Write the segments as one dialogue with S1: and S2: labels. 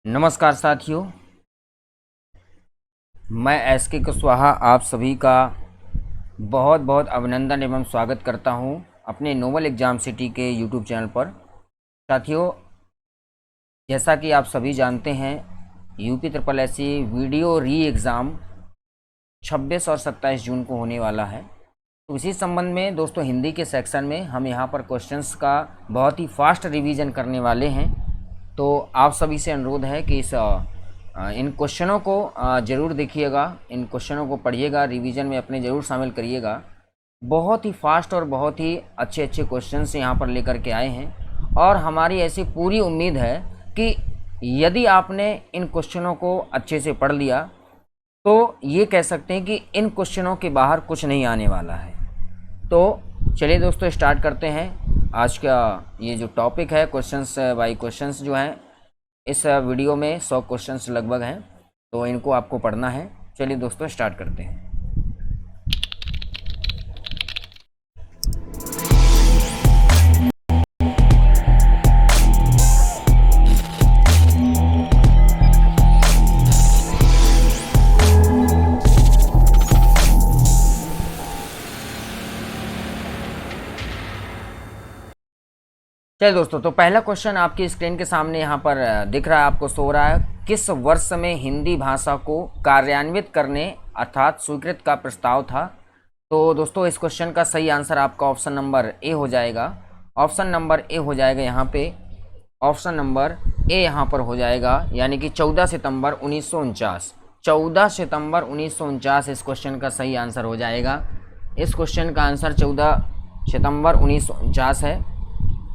S1: नमस्कार साथियों, मैं एसके कुशवाहा आप सभी का बहुत बहुत अभिनंदन एवं स्वागत करता हूं अपने नोबल एग्ज़ाम सिटी के यूट्यूब चैनल पर। साथियों, जैसा कि आप सभी जानते हैं, यूपी ट्रिपल एससी वीडियो री एग्ज़ाम 26 और 27 जून को होने वाला है। तो इसी संबंध में दोस्तों हिंदी के सेक्शन में हम यहाँ पर क्वेश्चंस का बहुत ही फास्ट रिवीजन करने वाले हैं। तो आप सभी से अनुरोध है कि इन क्वेश्चनों को ज़रूर देखिएगा, इन क्वेश्चनों को पढ़िएगा, रिवीजन में अपने ज़रूर शामिल करिएगा। बहुत ही फास्ट और बहुत ही अच्छे अच्छे क्वेश्चंस यहाँ पर लेकर के आए हैं और हमारी ऐसी पूरी उम्मीद है कि यदि आपने इन क्वेश्चनों को अच्छे से पढ़ लिया तो ये कह सकते हैं कि इन क्वेश्चनों के बाहर कुछ नहीं आने वाला है। तो चलिए दोस्तों, स्टार्ट करते हैं आज का ये जो टॉपिक है। क्वेश्चंस बाय क्वेश्चंस जो हैं इस वीडियो में 100 क्वेश्चंस लगभग हैं, तो इनको आपको पढ़ना है। चलिए दोस्तों, स्टार्ट करते हैं। चलिए दोस्तों, तो पहला क्वेश्चन आपकी स्क्रीन के सामने यहाँ पर दिख रहा है, आपको शो हो रहा है। किस वर्ष में हिंदी भाषा को कार्यान्वित करने अर्थात स्वीकृत का प्रस्ताव था? तो दोस्तों इस क्वेश्चन का सही आंसर आपका ऑप्शन नंबर ए हो जाएगा। ऑप्शन नंबर ए हो जाएगा यहाँ पे, ऑप्शन नंबर ए यहाँ पर हो जाएगा, यानी कि 14 सितंबर 1949। 14 सितंबर 1949 इस क्वेश्चन का सही आंसर हो जाएगा। इस क्वेश्चन का आंसर 14 सितंबर 1949 है।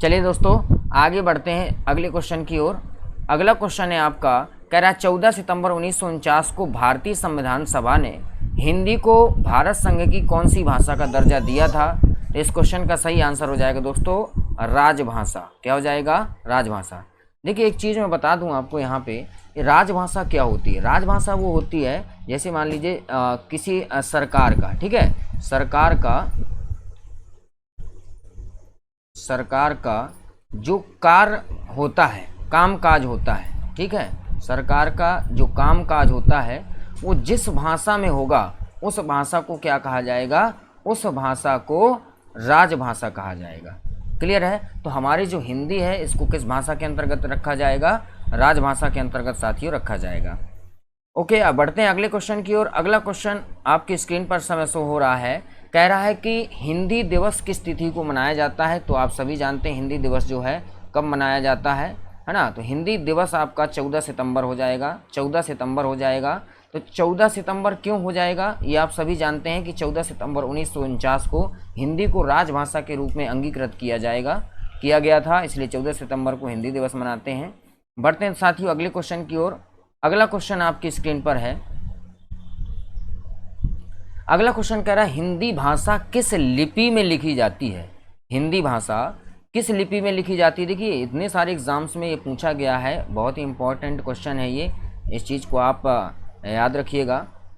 S1: चलिए दोस्तों, आगे बढ़ते हैं अगले क्वेश्चन की ओर। अगला क्वेश्चन है आपका, कह रहा है 14 सितंबर 1949 को भारतीय संविधान सभा ने हिंदी को भारत संघ की कौन सी भाषा का दर्जा दिया था? तो इस क्वेश्चन का सही आंसर हो जाएगा दोस्तों राजभाषा। क्या हो जाएगा? राजभाषा। देखिए एक चीज़ मैं बता दूं आपको यहाँ पे, राजभाषा क्या होती है। राजभाषा वो होती है, जैसे मान लीजिए किसी सरकार का, ठीक है, सरकार का जो कार्य होता है, कामकाज होता है, ठीक है, सरकार का जो कामकाज होता है वो जिस भाषा में होगा उस भाषा को क्या कहा जाएगा? उस भाषा को राजभाषा कहा जाएगा। क्लियर है? तो हमारी जो हिंदी है इसको किस भाषा के अंतर्गत रखा जाएगा? राजभाषा के अंतर्गत साथियों रखा जाएगा। ओके, अब बढ़ते हैं अगले क्वेश्चन की ओर। अगला क्वेश्चन आपकी स्क्रीन पर समय शो हो रहा है, कह रहा है कि हिंदी दिवस किस तिथि को मनाया जाता है? तो आप सभी जानते हैं हिंदी दिवस जो है कब मनाया जाता है ना? तो हिंदी दिवस आपका 14 सितंबर हो जाएगा। 14 सितंबर हो जाएगा। तो 14 सितंबर क्यों हो जाएगा ये आप सभी जानते हैं कि 14 सितंबर 1949 को हिंदी को राजभाषा के रूप में अंगीकृत किया गया था, इसलिए 14 सितंबर को हिंदी दिवस मनाते हैं। बढ़ते हैं साथियों अगले क्वेश्चन की ओर। अगला क्वेश्चन आपकी स्क्रीन पर है। अगला क्वेश्चन कह रहा है हिंदी भाषा किस लिपि में लिखी जाती है? हिंदी भाषा किस लिपि में लिखी जाती है? देखिए इतने सारे एग्जाम्स में ये पूछा गया है, बहुत ही इंपॉर्टेंट क्वेश्चन है ये, इस चीज़ को आप याद रखिएगा,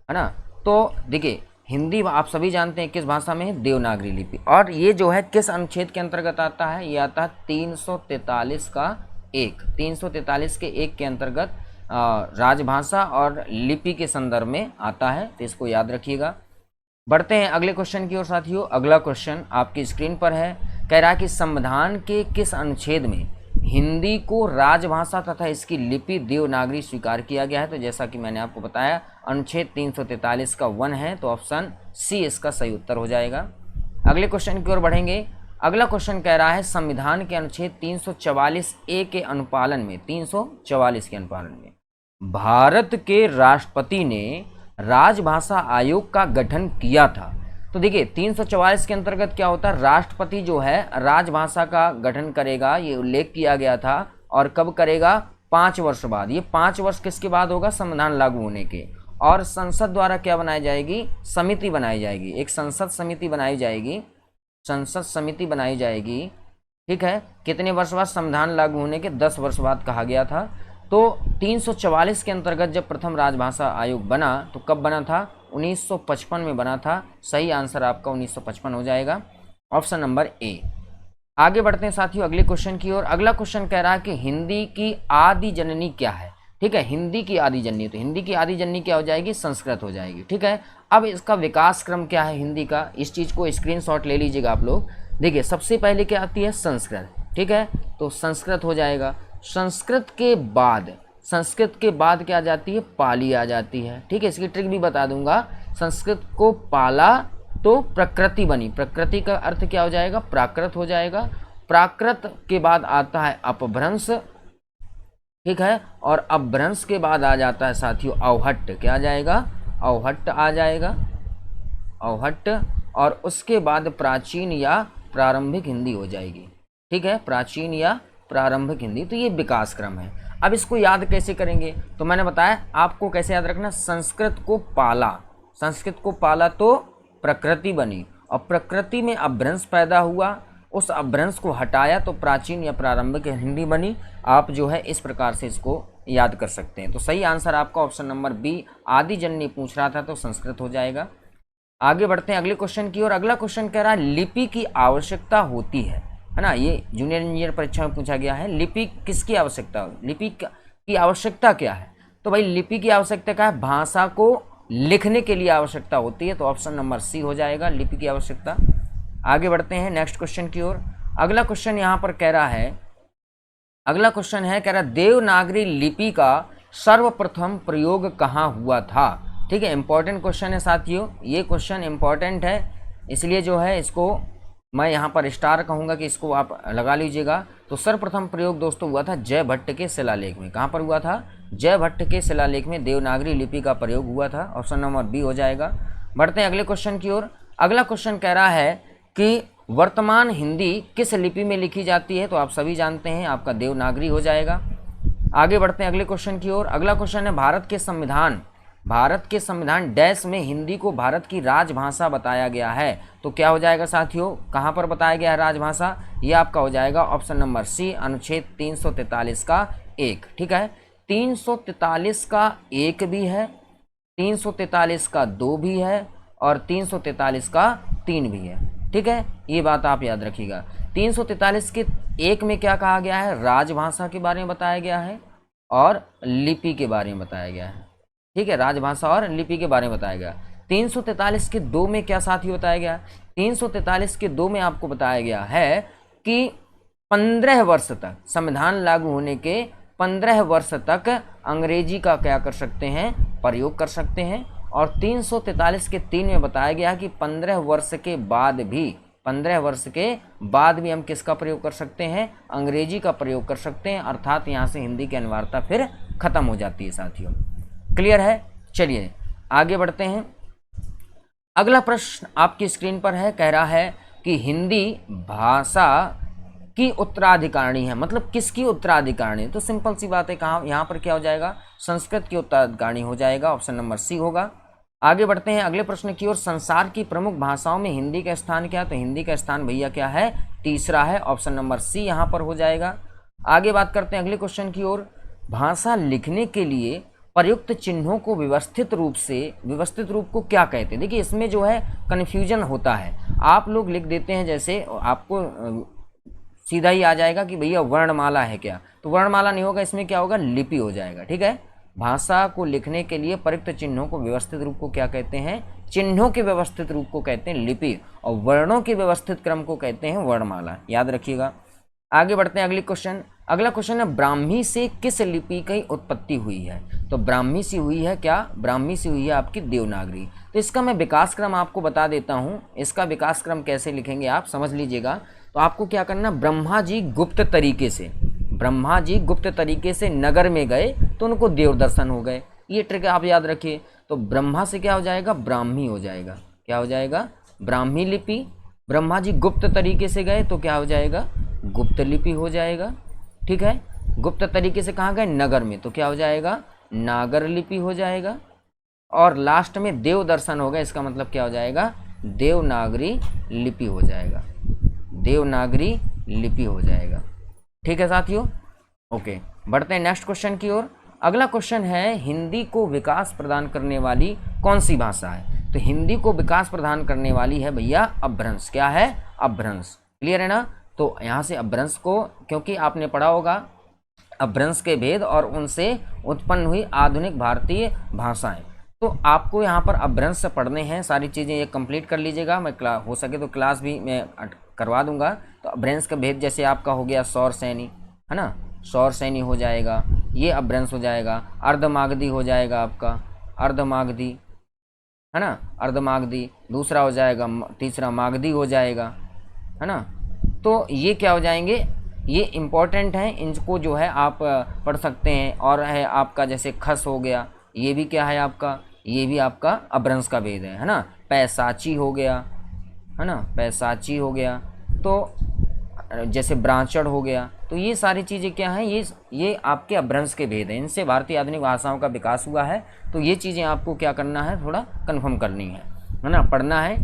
S1: है ना। तो देखिए हिंदी आप सभी जानते हैं किस भाषा में है? देवनागरी लिपि। और ये जो है किस अनुच्छेद के अंतर्गत आता है? ये आता है 343 का 1, 343 के 1 के अंतर्गत राजभाषा और लिपि के संदर्भ में आता है, तो इसको याद रखिएगा। बढ़ते हैं अगले क्वेश्चन की ओर साथियों। अगला क्वेश्चन आपकी स्क्रीन पर है, कह रहा है कि संविधान के किस अनुच्छेद में हिंदी को राजभाषा तथा इसकी लिपि देवनागरी स्वीकार किया गया है? तो जैसा कि मैंने आपको बताया अनुच्छेद 343 का 1 है, तो ऑप्शन सी इसका सही उत्तर हो जाएगा। अगले क्वेश्चन की ओर बढ़ेंगे। अगला क्वेश्चन कह रहा है संविधान के अनुच्छेद 344A के अनुपालन में, 344 के अनुपालन में भारत के राष्ट्रपति ने राजभाषा आयोग का गठन किया था। तो देखिए 344 के अंतर्गत क्या होता है? राष्ट्रपति जो है राजभाषा का गठन करेगा, ये उल्लेख किया गया था। और कब करेगा? 5 वर्ष बाद। ये 5 वर्ष किसके बाद होगा? संविधान लागू होने के। और संसद द्वारा क्या बनाई जाएगी? समिति बनाई जाएगी, एक संसद समिति बनाई जाएगी, संसद समिति बनाई जाएगी, ठीक है। कितने वर्ष बाद? संविधान लागू होने के 10 वर्ष बाद कहा गया था। तो 344 के अंतर्गत जब प्रथम राजभाषा आयोग बना तो कब बना था? 1955 में बना था। सही आंसर आपका 1955 हो जाएगा, ऑप्शन नंबर ए। आगे बढ़ते हैं साथियों अगले क्वेश्चन की ओर। अगला क्वेश्चन कह रहा है कि हिंदी की आदि जननी क्या है? ठीक है, हिंदी की आदि जननी, तो हिंदी की आदि जननी क्या हो जाएगी, संस्कृत हो जाएगी। ठीक है, अब इसका विकास क्रम क्या है हिंदी का, इस चीज़ को स्क्रीनशॉट ले लीजिएगा आप लोग। देखिए सबसे पहले क्या आती है, संस्कृत। ठीक है, तो संस्कृत हो जाएगा। संस्कृत के बाद क्या आ जाती है, पाली आ जाती है। ठीक है, इसकी ट्रिक भी बता दूंगा। संस्कृत को पाला तो प्रकृति बनी, प्रकृति का अर्थ क्या हो जाएगा, प्राकृत हो जाएगा। प्राकृत के बाद आता है अपभ्रंश। ठीक है, और अपभ्रंश के बाद आ जाता है साथियों अवहट्ट, क्या आ जाएगा, अवहट्ट आ जाएगा, अवहट्ट। और उसके बाद प्राचीन या प्रारंभिक हिंदी हो जाएगी। ठीक है, प्राचीन या प्रारंभिक हिंदी। तो ये विकास क्रम है। अब इसको याद कैसे करेंगे, तो मैंने बताया आपको कैसे याद रखना, संस्कृत को पाला तो प्रकृति बनी, और प्रकृति में अपभ्रंश पैदा हुआ, उस अपभ्रंश को हटाया तो प्राचीन या प्रारंभिक हिंदी बनी। आप जो है इस प्रकार से इसको याद कर सकते हैं। तो सही आंसर आपका ऑप्शन नंबर बी, आदि जननी पूछ रहा था तो संस्कृत हो जाएगा। आगे बढ़ते हैं अगले क्वेश्चन की ओर। अगला क्वेश्चन कह रहा है लिपि की आवश्यकता होती है ना, ये जूनियर इंजीनियर परीक्षा में पूछा गया है। लिपि किसकी आवश्यकता, लिपि की आवश्यकता क्या है, तो भाई लिपि की आवश्यकता क्या है, भाषा को लिखने के लिए आवश्यकता होती है, तो ऑप्शन नंबर सी हो जाएगा, लिपि की आवश्यकता। आगे बढ़ते हैं नेक्स्ट क्वेश्चन की ओर। अगला क्वेश्चन यहाँ पर कह रहा है, कह रहा देवनागरी लिपि का सर्वप्रथम प्रयोग कहाँ हुआ था। ठीक है, इंपॉर्टेंट क्वेश्चन है साथियों, ये क्वेश्चन इंपॉर्टेंट है, इसलिए जो है इसको मैं यहाँ पर स्टार कहूँगा कि इसको आप लगा लीजिएगा। तो सर्वप्रथम प्रयोग दोस्तों हुआ था जय भट्ट के शिलालेख में। कहाँ पर हुआ था, जय भट्ट के शिलालेख में देवनागरी लिपि का प्रयोग हुआ था, ऑप्शन नंबर बी हो जाएगा। बढ़ते हैं अगले क्वेश्चन की ओर। अगला क्वेश्चन कह रहा है कि वर्तमान हिंदी किस लिपि में लिखी जाती है, तो आप सभी जानते हैं आपका देवनागरी हो जाएगा। आगे बढ़ते हैं अगले क्वेश्चन की ओर। अगला क्वेश्चन है भारत के संविधान डैश में हिंदी को भारत की राजभाषा बताया गया है, तो क्या हो जाएगा साथियों, कहाँ पर बताया गया है राजभाषा, ये आपका हो जाएगा ऑप्शन नंबर सी, अनुच्छेद 343 का 1। ठीक है, 343 का 1 भी है, 343 का 2 भी है, और 343 का 3 भी है। ठीक है, ये बात आप याद रखिएगा। 343 के 1 में क्या कहा गया है, राजभाषा के बारे में बताया गया है और लिपि के बारे में बताया गया है। ठीक है, राजभाषा और लिपि के बारे में बताया गया। 343 के 2 में क्या साथी बताया गया, 343 के 2 में आपको बताया गया है कि 15 वर्ष तक, संविधान लागू होने के 15 वर्ष तक अंग्रेजी का क्या कर सकते हैं, प्रयोग कर सकते हैं। और 343 के 3 में बताया गया कि 15 वर्ष के बाद भी हम किसका प्रयोग कर सकते हैं, अंग्रेजी का प्रयोग कर सकते हैं, अर्थात यहाँ से हिंदी की अनिवार्यता फिर खत्म हो जाती है साथियों। क्लियर है, चलिए आगे बढ़ते हैं। अगला प्रश्न आपकी स्क्रीन पर है, कह रहा है कि हिंदी भाषा की उत्तराधिकारिणी है, मतलब किसकी उत्तराधिकारिणी, तो सिंपल सी बात है, कहाँ यहाँ पर क्या हो जाएगा, संस्कृत की उत्तराधिकारिणी हो जाएगा, ऑप्शन नंबर सी होगा। आगे बढ़ते हैं अगले प्रश्न की ओर। संसार की प्रमुख भाषाओं में हिंदी का स्थान क्या, तो हिंदी का स्थान भैया क्या है, तीसरा है, ऑप्शन नंबर सी यहाँ पर हो जाएगा। आगे बात करते हैं अगले क्वेश्चन की ओर। भाषा लिखने के लिए प्रयुक्त चिन्हों को व्यवस्थित रूप को क्या कहते हैं। देखिए इसमें जो है कन्फ्यूजन होता है, आप लोग लिख देते हैं, जैसे आपको सीधा ही आ जाएगा कि भैया वर्णमाला है क्या, तो वर्णमाला नहीं होगा, इसमें क्या होगा, लिपि हो जाएगा। ठीक है, भाषा को लिखने के लिए प्रयुक्त चिन्हों को व्यवस्थित रूप को क्या कहते हैं, चिन्हों के व्यवस्थित रूप को कहते हैं लिपि, और वर्णों के व्यवस्थित क्रम को कहते हैं वर्णमाला, याद रखिएगा। आगे बढ़ते हैं अगले क्वेश्चन। अगला क्वेश्चन है ब्राह्मी से किस लिपि की उत्पत्ति हुई है, तो ब्राह्मी से हुई है क्या, ब्राह्मी से हुई है आपकी देवनागरी। तो इसका मैं विकास क्रम आपको बता देता हूँ, इसका विकास क्रम कैसे लिखेंगे आप समझ लीजिएगा। तो आपको क्या करना, ब्रह्मा जी गुप्त तरीके से नगर में गए तो उनको देव दर्शन हो गए, ये ट्रिक आप याद रखिए। तो ब्रह्मा से क्या हो जाएगा, ब्राह्मी हो जाएगा, क्या हो जाएगा, ब्राह्मी लिपि। ब्रह्मा जी गुप्त तरीके से गए तो क्या हो जाएगा, गुप्त लिपि हो जाएगा। ठीक है, गुप्त तरीके से कहाँ गए, नगर में, तो क्या हो जाएगा, नागर लिपि हो जाएगा। और लास्ट में देव दर्शन होगा, इसका मतलब क्या हो जाएगा, देवनागरी लिपि हो जाएगा, देवनागरी लिपि हो जाएगा। ठीक है साथियों, ओके। बढ़ते हैं नेक्स्ट क्वेश्चन की ओर। अगला क्वेश्चन है हिंदी को विकास प्रदान करने वाली कौन सी भाषा है, तो हिंदी को विकास प्रदान करने वाली है भैया अपभ्रंश, क्या है, अपभ्रंश। क्लियर है ना, तो यहाँ से अपभ्रंश को, क्योंकि आपने पढ़ा होगा अपभ्रंश के भेद और उनसे उत्पन्न हुई आधुनिक भारतीय भाषाएं। तो आपको यहाँ पर अपभ्रंश से पढ़ने हैं, सारी चीज़ें ये कंप्लीट कर लीजिएगा। मैं हो सके तो क्लास भी मैं करवा दूंगा। तो अपभ्रंश का भेद जैसे आपका हो गया सौर सैनी, है ना, सौर सैनी हो जाएगा, ये अपभ्रंश हो जाएगा। अर्धमागधी हो जाएगा आपका, अर्धमागधी, है ना, अर्धमागधी। दूसरा हो जाएगा, तीसरा मागधी हो जाएगा, है ना। तो ये क्या हो जाएंगे, ये इम्पोर्टेंट हैं, इनको जो है आप पढ़ सकते हैं। और है आपका जैसे खस हो गया, ये भी क्या है आपका, ये भी आपका अपभ्रंश का भेद है ना। पैसाची हो गया, है ना, पैसाची हो गया। तो जैसे ब्रांचड़ हो गया। तो ये सारी चीज़ें क्या हैं, ये आपके अपभ्रंश के भेद हैं, इनसे भारतीय आधुनिक भाषाओं का विकास हुआ है। तो ये चीज़ें आपको क्या करना है, थोड़ा कन्फर्म करनी है ना, पढ़ना है।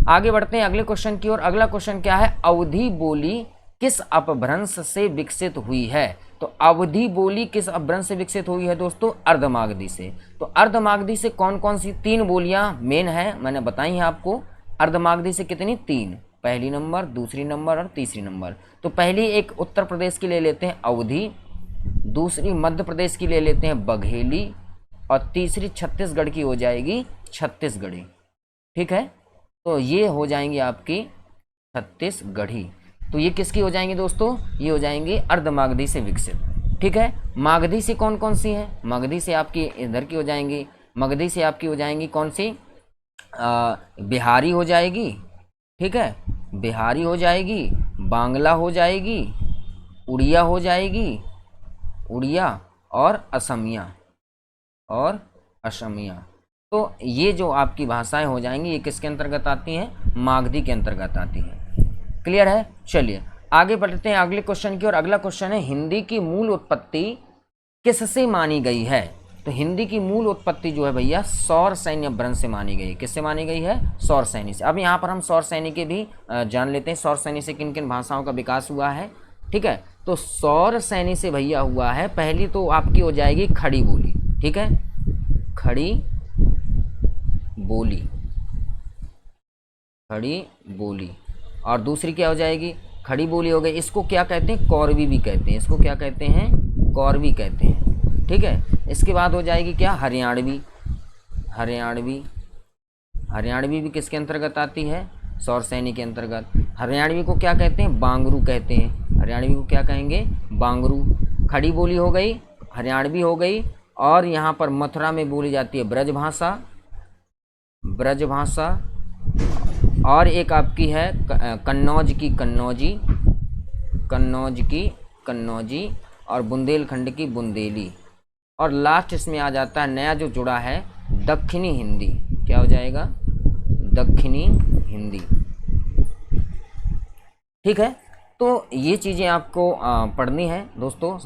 S1: आगे बढ़ते हैं अगले क्वेश्चन की ओर। अगला क्वेश्चन क्या है, अवधी बोली किस अपभ्रंश से विकसित हुई है। तो अवधी बोली किस अपभ्रंश से विकसित हुई है दोस्तों, अर्धमागधी से। तो अर्धमागधी से कौन कौन सी 3 बोलियां मेन है, मैंने बताई हैं आपको। अर्धमागधी से कितनी, 3, पहली नंबर, दूसरी नंबर और तीसरी नंबर। तो पहली एक उत्तर प्रदेश की ले लेते हैं अवधी, दूसरी मध्य प्रदेश की ले लेते हैं बघेली, और तीसरी छत्तीसगढ़ की हो जाएगी छत्तीसगढ़ी। ठीक है, तो ये हो जाएंगी आपकी छत्तीसगढ़ी। तो ये किसकी हो जाएंगी दोस्तों, ये हो जाएंगी अर्धमागधी से विकसित। ठीक है, मागधी से कौन कौन सी है, मागधी से आपकी इधर की हो जाएंगी, मगधी से आपकी हो जाएंगी कौन सी, बिहारी हो जाएगी। ठीक है, बिहारी हो जाएगी, बांग्ला हो जाएगी, उड़िया हो जाएगी, उड़िया, और असमिया, और असमिया। तो ये जो आपकी भाषाएं हो जाएंगी, ये किसके अंतर्गत आती हैं, मागधी के अंतर्गत आती हैं। क्लियर है, चलिए आगे बढ़ते हैं अगले क्वेश्चन की ओर। अगला क्वेश्चन है, हिंदी की मूल उत्पत्ति किससे मानी गई है। तो हिंदी की मूल उत्पत्ति जो है भैया सौर सैन्य अपभ्रंश से मानी गई है। किससे मानी गई है, सौर सैनी से। अब यहाँ पर हम सौर सैनी के भी जान लेते हैं, सौर सैनी से किन किन भाषाओं का विकास हुआ है। ठीक है, तो सौर सैनी से भैया हुआ है, पहली तो आपकी हो जाएगी खड़ी बोली। ठीक है, खड़ी बोली, खड़ी बोली। और दूसरी क्या हो जाएगी, खड़ी बोली हो गई, इसको क्या कहते हैं, कौरवी भी कहते हैं, इसको क्या कहते हैं, कौरवी कहते हैं। ठीक है, इसके बाद हो जाएगी क्या, हरियाणवी, हरियाणवी, हरियाणवी भी किसके अंतर्गत आती है, सौर सैनी के अंतर्गत। हरियाणवी को क्या कहते हैं, बांगरू कहते हैं, हरियाणवी को क्या कहेंगे, बांगरू। खड़ी बोली हो गई, हरियाणवी हो गई, और यहाँ पर मथुरा में बोली जाती है ब्रज भाषा, ब्रज भाषा। और एक आपकी है कन्नौज की कन्नौजी, कन्नौज की कन्नौजी, और बुंदेलखंड की बुंदेली। और लास्ट इसमें आ जाता है नया जो जुड़ा है दक्षिणी हिंदी। क्या हो जाएगा, दक्षिणी हिंदी। ठीक है, तो ये चीज़ें आपको पढ़नी है दोस्तों,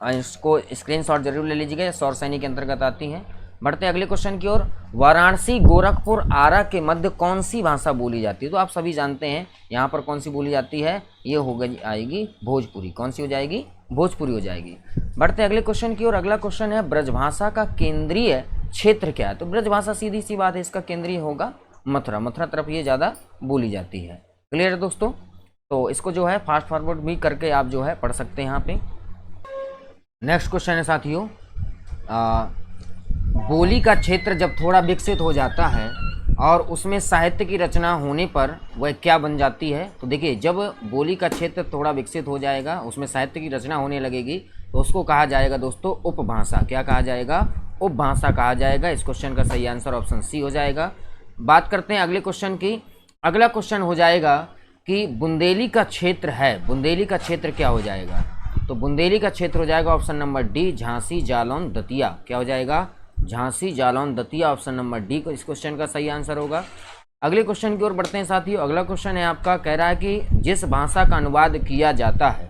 S1: इसको स्क्रीनशॉट जरूर ले लीजिएगा, सौर सैनी के अंतर्गत आती हैं। बढ़ते अगले क्वेश्चन की ओर। वाराणसी, गोरखपुर, आरा के मध्य कौन सी भाषा बोली जाती है। तो आप सभी जानते हैं यहाँ पर कौन सी बोली जाती है, ये हो गई आएगी भोजपुरी। कौन सी हो जाएगी, भोजपुरी हो जाएगी। बढ़ते अगले क्वेश्चन की ओर। अगला क्वेश्चन है, ब्रजभाषा का केंद्रीय क्षेत्र क्या है। तो ब्रजभाषा सीधी सी बात है, इसका केंद्रीय होगा मथुरा, मथुरा तरफ ये ज़्यादा बोली जाती है। क्लियर है दोस्तों, तो इसको जो है फास्ट फॉरवर्ड भी करके आप जो है पढ़ सकते हैं यहाँ पे। नेक्स्ट क्वेश्चन है साथियों, बोली का क्षेत्र जब थोड़ा विकसित हो जाता है और उसमें साहित्य की रचना होने पर वह क्या बन जाती है। तो देखिए, जब बोली का क्षेत्र थोड़ा विकसित हो जाएगा, उसमें साहित्य की रचना होने लगेगी, तो उसको कहा जाएगा दोस्तों उपभाषा। क्या कहा जाएगा, उपभाषा कहा जाएगा। इस क्वेश्चन का सही आंसर ऑप्शन सी हो जाएगा। बात करते हैं अगले क्वेश्चन की। अगला क्वेश्चन हो जाएगा कि बुंदेली का क्षेत्र है, बुंदेली का क्षेत्र क्या हो जाएगा। तो बुंदेली का क्षेत्र हो जाएगा option number D, Jhansi, Jalaun, Datia. क्या हो जाएगा, Jhansi, Jalaun, Datia. Option number D को इस क्वेश्चन का सही आंसर होगा। अगले क्वेश्चन की ओर बढ़ते हैं साथियों। अगला क्वेश्चन है आपका, कह रहा है कि जिस भाषा का अनुवाद किया जाता है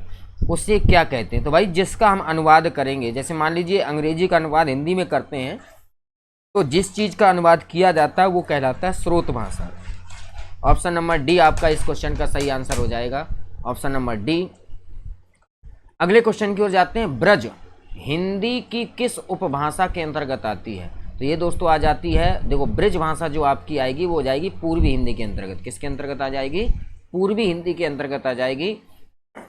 S1: उसे क्या कहते हैं। तो भाई जिसका हम अनुवाद करेंगे, जैसे मान लीजिए अंग्रेजी का अनुवाद हिंदी में करते हैं, तो जिस चीज़ का अनुवाद किया जाता है वो कहलाता है स्रोत भाषा। ऑप्शन नंबर डी आपका इस क्वेश्चन का सही आंसर हो जाएगा, ऑप्शन नंबर डी। अगले क्वेश्चन की ओर जाते हैं। ब्रज हिंदी की किस उपभाषा के अंतर्गत आती है। तो ये दोस्तों आ जाती है, देखो ब्रज भाषा जो आपकी आएगी वो हो जाएगी पूर्वी हिंदी के अंतर्गत। किसके अंतर्गत आ जाएगी, पूर्वी हिंदी के अंतर्गत आ जाएगी।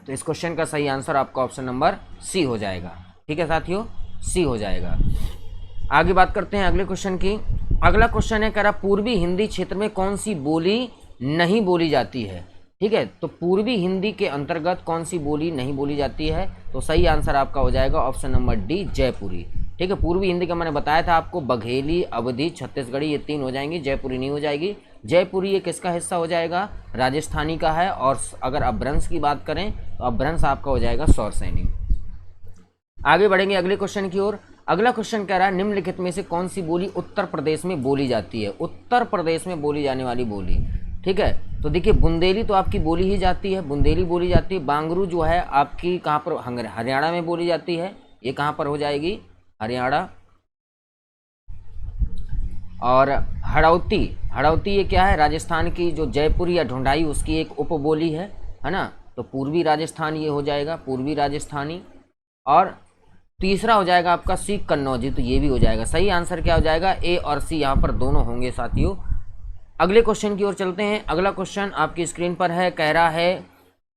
S1: तो इस क्वेश्चन का सही आंसर आपका ऑप्शन नंबर सी हो जाएगा। ठीक है साथियों, सी हो जाएगा। आगे बात करते हैं अगले क्वेश्चन की। अगला क्वेश्चन है, कह रहा पूर्वी हिंदी क्षेत्र में कौन सी बोली नहीं बोली जाती है। ठीक है, तो पूर्वी हिंदी के अंतर्गत कौन सी बोली नहीं बोली जाती है, तो सही आंसर आपका हो जाएगा ऑप्शन नंबर डी, जयपुरी। ठीक है, पूर्वी हिंदी का मैंने बताया था आपको, बघेली, अवधी, छत्तीसगढ़ी, ये 3 हो जाएंगी, जयपुरी नहीं हो जाएगी। जयपुरी ये किसका हिस्सा हो जाएगा, राजस्थानी का है। और अगर अपभ्रंश की बात करें तो अपभ्रंश आपका हो जाएगा सौरसैनी। आगे बढ़ेंगे अगले क्वेश्चन की ओर। अगला क्वेश्चन कह रहा है, निम्नलिखित में से कौन सी बोली उत्तर प्रदेश में बोली जाती है। उत्तर प्रदेश में बोली जाने वाली बोली, ठीक है, तो देखिए बुंदेली तो आपकी बोली ही जाती है, बुंदेली बोली जाती है। बांगरू जो है आपकी कहाँ पर, हरियाणा में बोली जाती है, ये कहाँ पर हो जाएगी, हरियाणा। और हड़ौती, हड़ौती ये क्या है, राजस्थान की जो जयपुरी या ढूंढाई उसकी एक उपबोली है ना, तो पूर्वी राजस्थान ये हो जाएगा, पूर्वी राजस्थानी। और तीसरा हो जाएगा आपका सी, कन्नौजी, तो ये भी हो जाएगा। सही आंसर क्या हो जाएगा, ए और सी, यहाँ पर दोनों होंगे साथियों। अगले क्वेश्चन की ओर चलते हैं। अगला क्वेश्चन आपकी स्क्रीन पर है, कह रहा है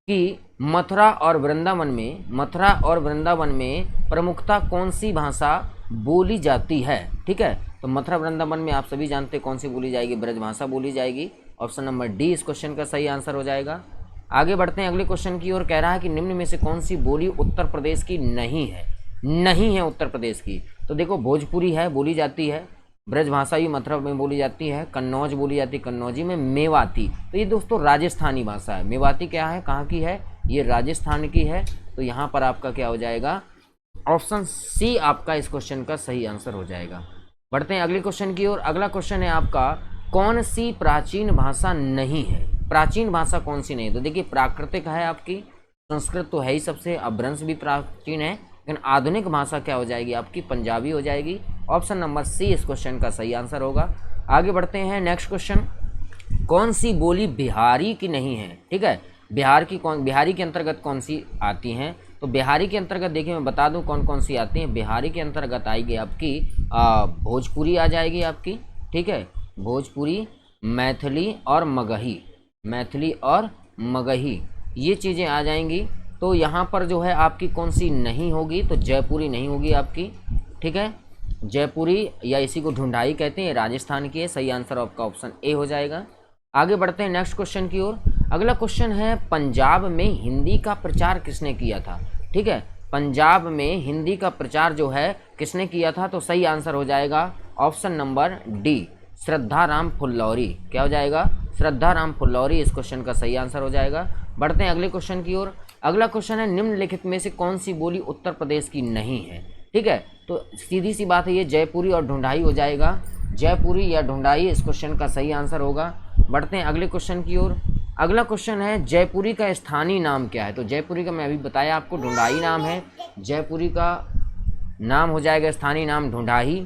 S1: कि मथुरा और वृंदावन में, मथुरा और वृंदावन में प्रमुखता कौन सी भाषा बोली जाती है। ठीक है, तो मथुरा वृंदावन में आप सभी जानते हैं कौन सी बोली जाएगी, ब्रज भाषा बोली जाएगी। ऑप्शन नंबर डी इस क्वेश्चन का सही आंसर हो जाएगा। आगे बढ़ते हैं अगले क्वेश्चन की ओर। कह रहा है कि निम्न में से कौन सी बोली उत्तर प्रदेश की नहीं है, नहीं है उत्तर प्रदेश की। तो देखो भोजपुरी है, बोली जाती है, ब्रज भाषा भी मथुरा में बोली जाती है, कन्नौज बोली जाती है, कन्नौजी में, मेवाती, तो ये दोस्तों राजस्थानी भाषा है। मेवाती क्या है, कहाँ की है, ये राजस्थान की है। तो यहाँ पर आपका क्या हो जाएगा, ऑप्शन सी आपका इस क्वेश्चन का सही आंसर हो जाएगा। बढ़ते हैं अगले क्वेश्चन की ओर। अगला क्वेश्चन है आपका, कौन सी प्राचीन भाषा नहीं है। प्राचीन भाषा कौन सी नहीं है, तो देखिए प्राकृतिक है आपकी, संस्कृत तो है ही सबसे, अपभ्रंश भी प्राचीन है, लेकिन आधुनिक भाषा क्या हो जाएगी आपकी, पंजाबी हो जाएगी। ऑप्शन नंबर सी इस क्वेश्चन का सही आंसर होगा। आगे बढ़ते हैं नेक्स्ट क्वेश्चन, कौन सी बोली बिहारी की नहीं है। ठीक है, बिहारी के अंतर्गत कौन सी आती हैं, तो बिहारी के अंतर्गत देखिए मैं बता दूं कौन कौन सी आती हैं। बिहारी के अंतर्गत आएगी आपकी भोजपुरी आ जाएगी आपकी, ठीक है, भोजपुरी, मैथिली और मगही, मैथिली और मगही ये चीज़ें आ जाएंगी। तो यहाँ पर जो है आपकी कौन सी नहीं होगी, तो जयपुरी नहीं होगी आपकी। ठीक है, जयपुरी या इसी को ढूंढाई कहते हैं, राजस्थान की है। सही आंसर आपका ऑप्शन ए हो जाएगा। आगे बढ़ते हैं नेक्स्ट क्वेश्चन की ओर। अगला क्वेश्चन है, पंजाब में हिंदी का प्रचार किसने किया था। ठीक है, पंजाब में हिंदी का प्रचार जो है किसने किया था, तो सही आंसर हो जाएगा ऑप्शन नंबर डी, श्रद्धा राम फुल्लौरी। क्या हो जाएगा, श्रद्धा राम फुल्लौरी इस क्वेश्चन का सही आंसर हो जाएगा। बढ़ते हैं अगले क्वेश्चन की ओर। अगला क्वेश्चन है, निम्नलिखित में से कौन सी बोली उत्तर प्रदेश की नहीं है। ठीक है, तो सीधी सी बात है, ये जयपुरी और ढूंढाई हो जाएगा, जयपुरी या ढूंढाई इस क्वेश्चन का सही आंसर होगा। बढ़ते हैं अगले क्वेश्चन की ओर। अगला क्वेश्चन है, जयपुरी का स्थानीय नाम क्या है। तो जयपुरी का मैं अभी बताया आपको, ढूंढाई नाम है, जयपुरी का नाम हो जाएगा स्थानीय नाम ढूंढाई।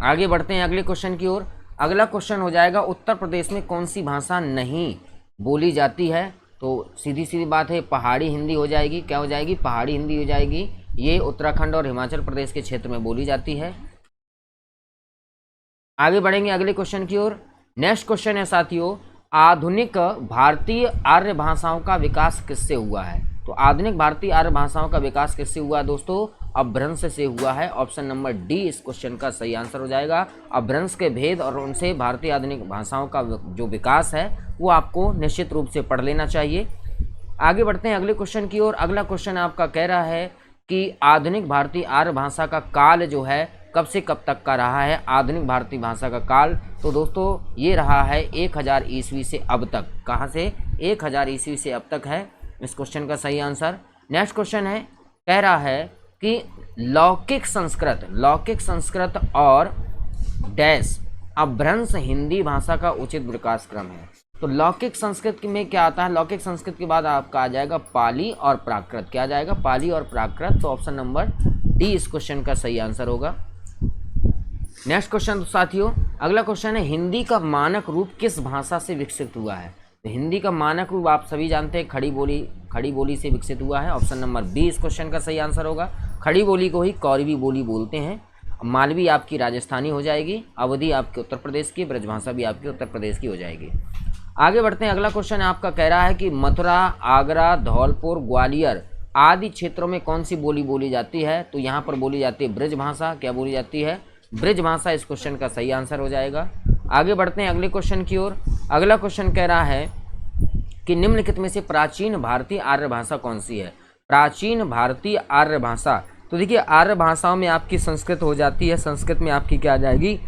S1: आगे बढ़ते हैं अगले क्वेश्चन की ओर। अगला क्वेश्चन हो जाएगा, उत्तर प्रदेश में कौन सी भाषा नहीं बोली जाती है। तो सीधी सीधी बात है, पहाड़ी हिंदी हो जाएगी। क्या हो जाएगी, पहाड़ी हिंदी हो जाएगी। ये उत्तराखंड और हिमाचल प्रदेश के क्षेत्र में बोली जाती है। आगे बढ़ेंगे अगले क्वेश्चन की ओर। नेक्स्ट क्वेश्चन है साथियों, आधुनिक भारतीय आर्य भाषाओं का विकास किससे हुआ है। तो आधुनिक भारतीय आर्य भाषाओं का विकास किससे हुआ है दोस्तों, अपभ्रंश से हुआ है। ऑप्शन नंबर डी इस क्वेश्चन का सही आंसर हो जाएगा। अपभ्रंश के भेद और उनसे भारतीय आधुनिक भाषाओं का जो विकास है वो आपको निश्चित रूप से पढ़ लेना चाहिए। आगे बढ़ते हैं अगले क्वेश्चन की ओर। अगला क्वेश्चन आपका कह रहा है कि आधुनिक भारतीय आर्य भाषा का काल जो है कब से कब तक का रहा है। आधुनिक भारतीय भाषा का काल तो दोस्तों ये रहा है 1000 ईस्वी से अब तक। कहाँ से, 1000 ईस्वी से अब तक है इस क्वेश्चन का सही आंसर। नेक्स्ट क्वेश्चन है, कह रहा है कि लौकिक संस्कृत और डैश अपभ्रंश हिंदी भाषा का उचित विकास क्रम है। तो लौकिक संस्कृत में क्या आता है, लौकिक संस्कृत के बाद आपका आ जाएगा पाली और प्राकृत। क्या आ जाएगा, पाली और प्राकृत। तो ऑप्शन नंबर डी इस क्वेश्चन का सही आंसर होगा। नेक्स्ट क्वेश्चन साथियों, अगला क्वेश्चन है, हिंदी का मानक रूप किस भाषा से विकसित हुआ है। तो हिंदी का मानक रूप आप सभी जानते हैं खड़ी बोली से विकसित हुआ है। ऑप्शन नंबर बी इस क्वेश्चन का सही आंसर होगा। खड़ी बोली को ही कौरवी बोली बोलते हैं। मालवी आपकी राजस्थानी हो जाएगी, अवधी आपके उत्तर प्रदेश की, ब्रजभाषा भी आपकी उत्तर प्रदेश की हो जाएगी। आगे बढ़ते हैं, अगला क्वेश्चन आपका कह रहा है कि मथुरा, आगरा, धौलपुर, ग्वालियर आदि क्षेत्रों में कौन सी बोली बोली जाती है? तो यहाँ पर बोली जाती है ब्रज भाषा। क्या बोली जाती है? ब्रज भाषा इस क्वेश्चन का सही आंसर हो जाएगा। आगे बढ़ते हैं अगले क्वेश्चन की ओर। अगला क्वेश्चन कह रहा है कि निम्नलिखित में से प्राचीन भारतीय आर्य भाषा कौन सी है? प्राचीन भारतीय आर्य भाषा, तो देखिए आर्य भाषाओं में आपकी संस्कृत हो जाती है, संस्कृत में आपकी क्या आ जाएगी?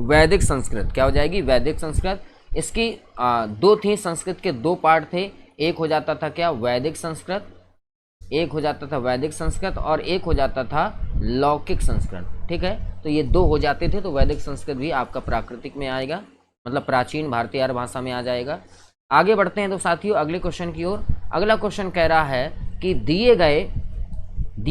S1: वैदिक संस्कृत। क्या हो जाएगी? वैदिक संस्कृत। इसकी दो थी, संस्कृत के दो पार्ट थे, एक हो जाता था क्या? वैदिक संस्कृत, एक हो जाता था वैदिक संस्कृत और एक हो जाता था लौकिक संस्कृत। ठीक है, तो ये दो हो जाते थे, तो वैदिक संस्कृत भी आपका प्राकृतिक में आएगा, मतलब प्राचीन भारतीय आर्य भाषा में आ जाएगा। आगे बढ़ते हैं तो साथियों अगले क्वेश्चन की ओर। अगला क्वेश्चन कह रहा है कि दिए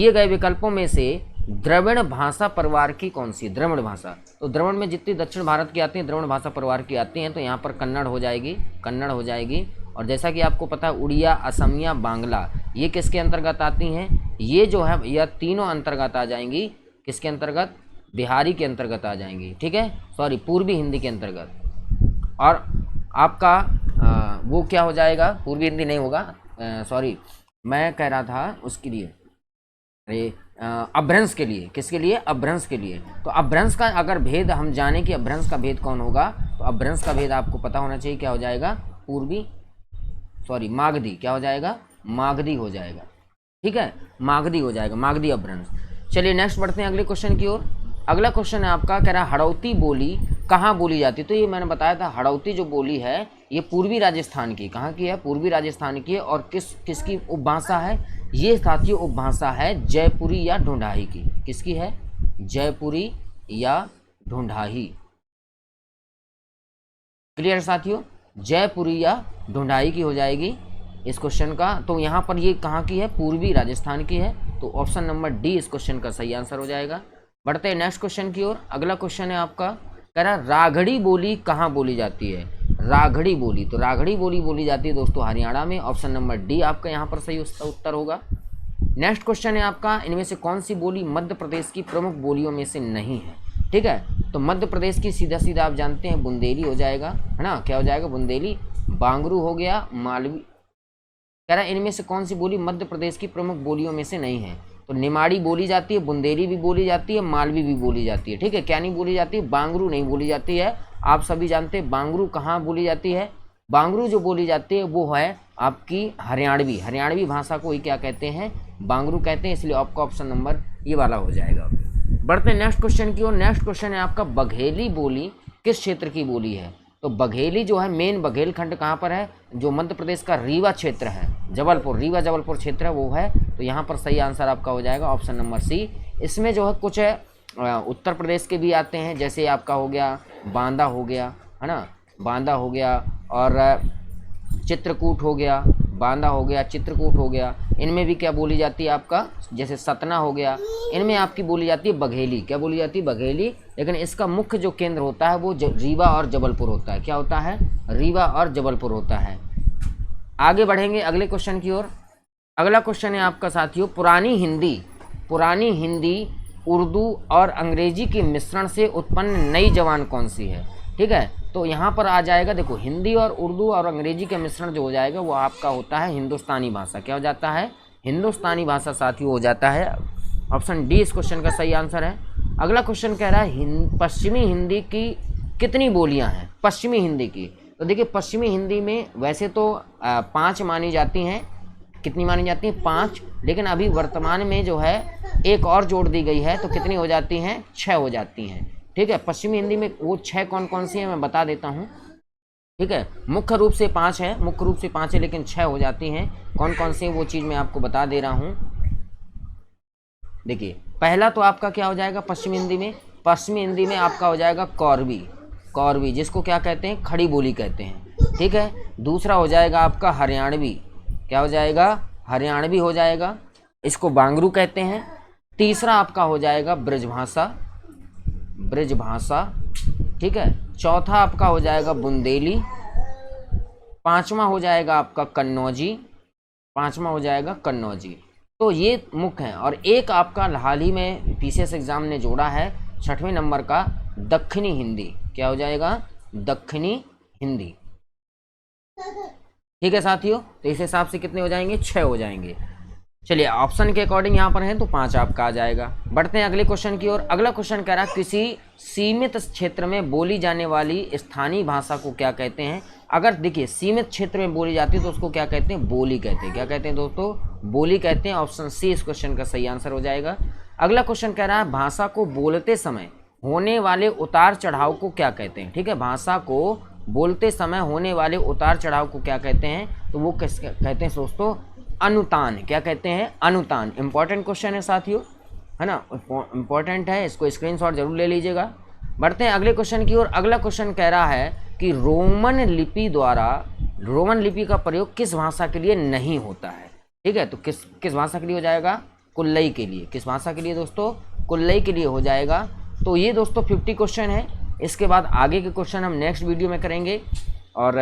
S1: गए विकल्पों में से द्रविड़ भाषा परिवार की कौन सी? द्रविड़ भाषा, तो द्रविड़ में जितनी दक्षिण भारत की आती हैं द्रविड़ भाषा परिवार की आती हैं, तो यहाँ पर कन्नड़ हो जाएगी, कन्नड़ हो जाएगी। और जैसा कि आपको पता है उड़िया, असमिया, बांग्ला, ये किसके अंतर्गत आती हैं? ये जो है यह तीनों अंतर्गत आ जाएंगी, किसके अंतर्गत? बिहारी के अंतर्गत आ जाएंगी। ठीक है, सॉरी पूर्वी हिंदी के अंतर्गत। और आपका वो क्या हो जाएगा? पूर्वी हिंदी नहीं होगा, सॉरी मैं कह रहा था उसके लिए, अरे अपभ्रंश के लिए। किसके लिए? अपभ्रंश के लिए। तो अपभ्रंश का अगर भेद हम जाने कि अपभ्रंश का भेद कौन होगा, तो अपभ्रंश का भेद आपको पता होना चाहिए, क्या हो जाएगा? पूर्वी, सॉरी मागधी। क्या हो जाएगा? मागधी हो जाएगा। ठीक है, मागधी हो जाएगा, मागधी अपभ्रंश। चलिए नेक्स्ट बढ़ते हैं अगले क्वेश्चन की ओर। अगला क्वेश्चन है आपका, कह रहा है हड़ौती बोली कहाँ बोली जाती है? तो ये मैंने बताया था, हड़ौती जो बोली है ये पूर्वी राजस्थान की, कहाँ की है? पूर्वी राजस्थान की है। और किसकी उपभाषा है? ये साथियों उपभाषा है जयपुरी या ढूंढाही की। किसकी है? जयपुरी या ढूंढाही। क्लियर साथियों? जयपुरी या ढूंढाई की हो जाएगी इस क्वेश्चन का। तो यहाँ पर ये कहाँ की है? पूर्वी राजस्थान की है, तो ऑप्शन नंबर डी इस क्वेश्चन का सही आंसर हो जाएगा। बढ़ते हैं नेक्स्ट क्वेश्चन की ओर। अगला क्वेश्चन है आपका, कह रहा राघड़ी बोली कहाँ बोली जाती है? राघड़ी बोली, तो राघड़ी बोली बोली जाती है दोस्तों हरियाणा में, ऑप्शन नंबर डी आपका यहाँ पर सही उत्तर होगा। नेक्स्ट क्वेश्चन है आपका, इनमें से कौन सी बोली मध्य प्रदेश की प्रमुख बोलियों में से नहीं है? ठीक है, तो मध्य प्रदेश की सीधा सीधा आप जानते हैं बुंदेली हो जाएगा, है ना? क्या हो जाएगा? बुंदेली। बांगरू हो गया, मालवी। कह रहा है इनमें से कौन सी बोली मध्य प्रदेश की प्रमुख बोलियों में से नहीं है? तो निमाड़ी बोली जाती है, बुंदेली भी बोली जाती है, मालवी भी बोली जाती है। ठीक है, क्या नहीं बोली जाती है? बांगरू नहीं बोली जाती है। आप सभी जानते हैं बांगरू कहाँ बोली जाती है? बांगरू जो बोली जाती है वो है आपकी हरियाणवी, हरियाणवी भाषा को ही क्या कहते हैं? बांगरू कहते हैं, इसलिए आपका ऑप्शन नंबर ये वाला हो जाएगा। बढ़ते हैं नेक्स्ट क्वेश्चन की ओर। नेक्स्ट क्वेश्चन है आपका, बघेली बोली किस क्षेत्र की बोली है? तो बघेली जो है मेन बघेलखंड कहाँ पर है? जो मध्य प्रदेश का रीवा क्षेत्र है, जबलपुर, रीवा जबलपुर क्षेत्र है वो है, तो यहाँ पर सही आंसर आपका हो जाएगा ऑप्शन नंबर सी। इसमें जो है कुछ उत्तर प्रदेश के भी आते हैं, जैसे आपका हो गया बांदा हो गया, है ना? बांदा हो गया और चित्रकूट हो गया, बांदा हो गया, चित्रकूट हो गया। इनमें भी क्या बोली जाती है आपका? जैसे सतना हो गया, इनमें आपकी बोली जाती है बघेली। क्या बोली जाती है? बघेली। लेकिन इसका मुख्य जो केंद्र होता है वो रीवा और जबलपुर होता है। क्या होता है? रीवा और जबलपुर होता है। आगे बढ़ेंगे अगले क्वेश्चन की ओर। अगला क्वेश्चन है आपका साथियों, पुरानी हिंदी उर्दू और अंग्रेजी के मिश्रण से उत्पन्न नई जबान कौन सी है? ठीक है, तो यहाँ पर आ जाएगा, देखो हिंदी और उर्दू और अंग्रेजी का मिश्रण जो हो जाएगा वो आपका होता है हिंदुस्तानी भाषा। क्या हो जाता है? हिंदुस्तानी भाषा साथियों हो जाता है। ऑप्शन डी इस क्वेश्चन का सही आंसर है। अगला क्वेश्चन कह रहा है पश्चिमी हिंदी की कितनी बोलियां हैं? पश्चिमी हिंदी की, तो देखिए पश्चिमी हिंदी में वैसे तो 5 मानी जाती हैं। कितनी मानी जाती हैं? 5। लेकिन अभी वर्तमान में जो है एक और जोड़ दी गई है, तो कितनी हो जाती हैं? 6 हो जाती हैं। ठीक है, पश्चिमी हिंदी में वो 6 कौन कौन सी है मैं बता देता हूँ। ठीक है, मुख्य रूप से 5 है, मुख्य रूप से 5 है, लेकिन 6 हो जाती हैं। कौन कौन सी है वो चीज़ मैं आपको बता दे रहा हूँ। देखिए पहला तो आपका क्या हो जाएगा पश्चिमी हिंदी में? पश्चिमी हिंदी में आपका हो जाएगा कौरवी, कौरवी जिसको क्या कहते हैं? खड़ी बोली कहते हैं। ठीक है, दूसरा हो जाएगा आपका हरियाणवी। क्या हो जाएगा? हरियाणवी हो जाएगा, इसको बांगरू कहते हैं। तीसरा आपका हो जाएगा ब्रजभाषा, ब्रजभाषा। ठीक है, चौथा आपका हो जाएगा बुंदेली। पांचवा हो जाएगा आपका कन्नौजी, पांचवा हो जाएगा कन्नौजी। तो ये मुख्य है। और एक आपका हाल ही में पीसीएस एग्जाम ने जोड़ा है 6वें नंबर का दक्षिणी हिंदी। क्या हो जाएगा? दक्षिणी हिंदी। ठीक है साथियों, तो इस हिसाब से कितने हो जाएंगे? 6 हो जाएंगे। चलिए ऑप्शन के अकॉर्डिंग यहाँ पर है तो 5 आपका आ जाएगा। बढ़ते हैं अगले क्वेश्चन की ओर। अगला क्वेश्चन कह रहा है किसी सीमित क्षेत्र में बोली जाने वाली स्थानीय भाषा को क्या कहते हैं। अगर देखिए सीमित क्षेत्र में बोली जाती है तो उसको क्या कहते हैं, बोली कहते हैं। क्या कहते हैं दोस्तों, बोली कहते हैं। ऑप्शन सी इस क्वेश्चन का सही आंसर हो जाएगा। अगला क्वेश्चन कह रहा है भाषा को बोलते समय होने वाले उतार चढ़ाव को क्या कहते हैं। ठीक है, भाषा को बोलते समय होने वाले उतार चढ़ाव को क्या कहते हैं, तो वो किस कहते हैं दोस्तों, अनुतान। क्या कहते हैं, अनुतान। इंपॉर्टेंट क्वेश्चन है साथियों, है ना, इंपॉर्टेंट है, इसको स्क्रीनशॉट जरूर ले लीजिएगा। बढ़ते हैं अगले क्वेश्चन की ओर। अगला क्वेश्चन कह रहा है कि रोमन लिपि का प्रयोग किस भाषा के लिए नहीं होता है। ठीक है, तो किस भाषा के लिए हो जाएगा, कुल्लई के लिए। किस भाषा के लिए दोस्तों, कुल्लई के लिए हो जाएगा। तो ये दोस्तों 50 क्वेश्चन है। इसके बाद आगे के क्वेश्चन हम नेक्स्ट वीडियो में करेंगे और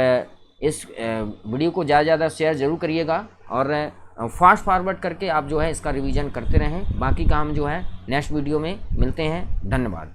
S1: इस वीडियो को ज़्यादा से ज़्यादा शेयर ज़रूर करिएगा और फास्ट फॉरवर्ड करके आप जो है इसका रिवीजन करते रहें। बाकी काम जो है नेक्स्ट वीडियो में मिलते हैं। धन्यवाद।